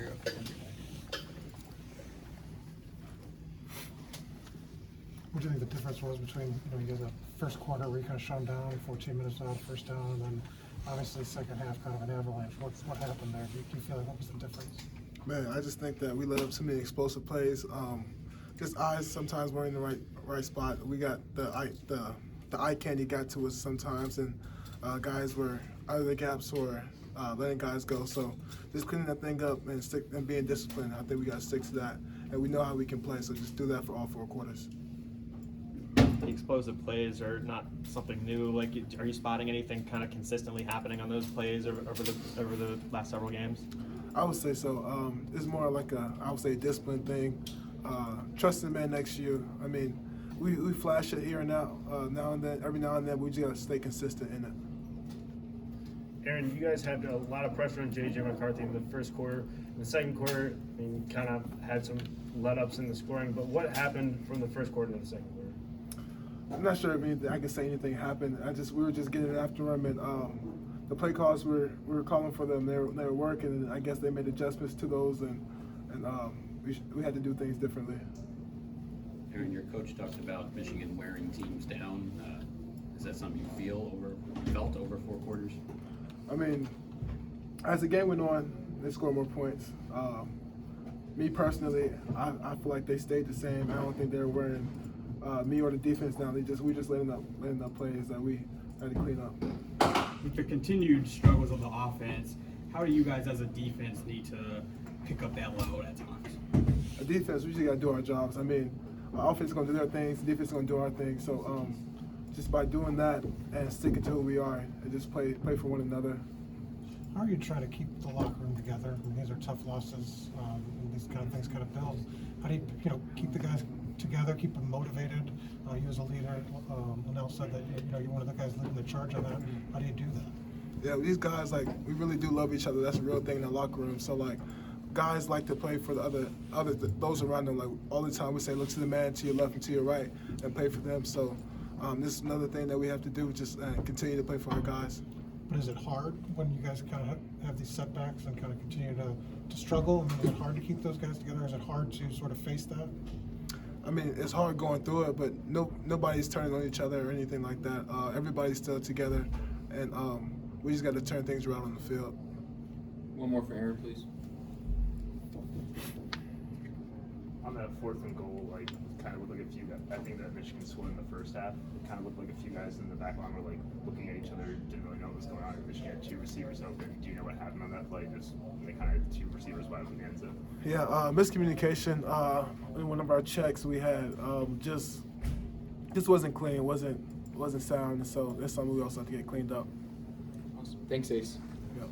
you're up for Denver. What do you think the difference was between, you guys the first quarter where you kind of shut them down, 14 minutes out, first down, and then obviously second half kind of an avalanche? What happened there? Do you feel like what was the difference? Man, I just think that we let up so many explosive plays. Just eyes sometimes weren't in the right spot. We got the eye candy got to us sometimes, and guys were out of the gaps or letting guys go. So just cleaning that thing up and being disciplined. I think we got to stick to that, and we know how we can play. So just do that for all 4 quarters. The explosive plays are not something new. Like, are you spotting anything kind of consistently happening on those plays over the last several games? I would say so. It's more like I would say, discipline thing. Trust the man next to you. I mean, we flash it here and now and then. Every now and then, we just gotta stay consistent in it. Aaron, you guys had a lot of pressure on J.J. McCarthy in the first quarter. In the second quarter, I mean, kind of had some let-ups in the scoring. But what happened from the first quarter to the second quarter? I'm not sure if I can say anything happened. We were just getting after him, and the play calls we were calling for them. They were working, and I guess they made adjustments to those, and we had to do things differently. Aaron, your coach talked about Michigan wearing teams down. Is that something you felt over 4 quarters? I mean, as the game went on, they scored more points. Me personally, I feel like they stayed the same. I don't think they were wearing me or the defense down. We just letting up plays that we had to clean up. With the continued struggles of the offense, how do you guys as a defense need to pick up that load at times? The defense, we just got to do our jobs. I mean, our offense is going to do their things, the defense is going to do our things. So just by doing that and sticking to who we are and just play for one another. How are you trying to keep the locker room together? I mean, these are tough losses, and these kind of things kind of build. How do you keep the guys together, keep them motivated? You as a leader, Linnell said that you're one of the guys leading the charge on that. How do you do that? Yeah, these guys, we really do love each other. That's a real thing in the locker room. So guys like to play for those around them. All the time we say, look to the man to your left and to your right, and play for them. So this is another thing that we have to do, just continue to play for our guys. But is it hard when you guys kind of have these setbacks and kind of continue to struggle? I mean, is it hard to keep those guys together? Is it hard to sort of face that? I mean, it's hard going through it, but nobody's turning on each other or anything like that. Everybody's still together, and we just got to turn things around on the field. One more for Aaron, please. On that 4th and goal, kind of looked like a few guys. I think that Michigan scored in the first half. It kind of looked like a few guys in the back line were looking at each other, didn't really know what was going on. Michigan had 2 receivers open. Do you know what happened on that play? Just they kind of had 2 receivers wide open in the end zone. Yeah, miscommunication. In one of our checks we had just wasn't clean, wasn't sound, so that's something we also have to get cleaned up. Awesome. Thanks, Ace. Yep.